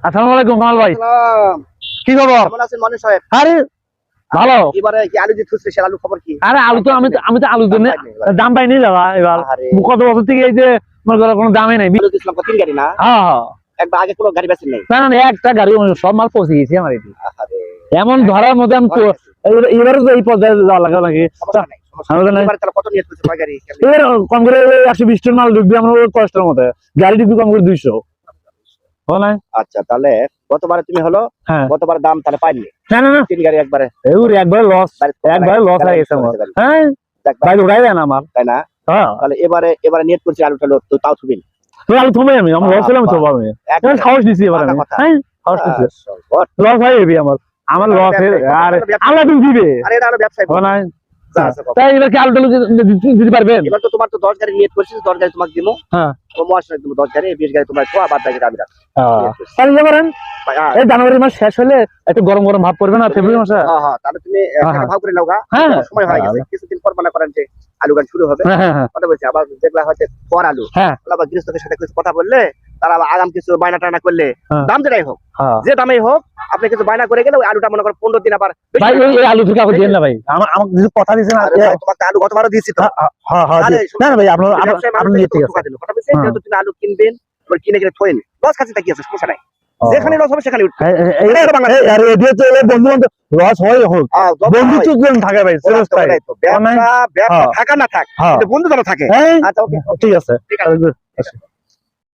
আসসালামু আলাইকুম কামাল ভাই। সালাম। কি খবর? কেমন আছেন মানুষ সাহেব? আরে ভালো। এবারে কি আলু যে থুসছে সে আলু খবর কি? আরে আলু তো আমি তো আলু জন্য দাম পাইনি যাবা এবার। আরে কত বছর থেকে এই যে মনে করো কোনো দামই নাই। আলু দিছিলাম তিন গাড়ি না? হ্যাঁ হ্যাঁ। একবার আগে কোনো গাড়ি বেচেন নাই? না না একটা গাড়ি সব মাল পৌঁছে গেছি আমার এটি। আরে এমন ধরার মধ্যে আমি তো এবারে তো এই পর্যায়ে যাওয়া লাগা নাকি সমস্যা নাই, সমস্যা নাই। এবারে তাহলে কত নিয়ে তুলছে কয় গাড়ি? এর কম করে 120 টন মাল ঢুকবে আমার কষ্টের মধ্যে। গাড়ি ঢুকবে কম করে 200। না আচ্ছা তাহলে গতবারে তুমি হলো হ্যাঁ গতবার দাম তাহলে পাইনি না না না তিন গাড়ি একবারে একবারে লস হয়ে গেছে আমার। হ্যাঁ ভাই উড়াই দেন আমার তাই না? হ্যাঁ তাহলে এবারে নিয়ে তুলছে আলুটা তো তাও থুবিন তো আলু থমে আমি আমার লস হলাম তো আমি সাহস দিছি এবার আমি হ্যাঁ সাহস দিছি লস হয়ে যাবি আমার লস আর আল্লাহ তুমি দিবে। আরে এটা হলো ব্যবসায় না তাই এবার কি আলু টালু দিতে পারবেন? এবার তো তোমার তো 10 গাড়ি নিয়ে করছিস 10 গাড়ি তোমাকে দিমু। হ্যাঁ কম আসলে তুমি 10 গাড়ি 20 গাড়ি তোমার খোয়া বাদ বাকি আমি রাখ। তাহলে কি করেন এই জানুয়ারি মাস শেষ হলে একটু গরম গরম ভাব পড়বে না ফেব্রুয়ারি মাসে? হ্যাঁ হ্যাঁ তাহলে তুমি একটা ভাগ করে নাওগা। হ্যাঁ সময় হয়ে গেছে কিছুদিন পর মনে করেন যে আলু গাছ শুরু হবে। কথা বলছি আবার যেগুলা হচ্ছে পর আলু আবার গৃহস্থের সাথে কিছু কথা বললে তারা আবার আগাম কিছু বায়না টানা করলে দাম যেটাই হোক যে দামেই হোক আপনি কিছু বায়না করে গেলে ওই আলুটা মনে করেন 15 দিন আবার ভাই এই আলু থেকে আপনি দেন না ভাই আমাকে কিছু কথা দিয়েছেন না তোমাকে আলু গতবারও দিয়েছি তো। হ্যাঁ হ্যাঁ না না ভাই আপনার নিয়ে ঠিক আছে কথা বলছি যেহেতু তুমি আলু কিনবেন এবার কিনে কিনে থইন লস খাচ্ছে কি আছে সমস্যা নাই যেখানে লস হবে সেখানে বন্ধু বান্ধব লস হয় হোক বন্ধুত্ব থাকে ভাই থাকা না থাক বন্ধু যেন থাকে। ঠিক আছে।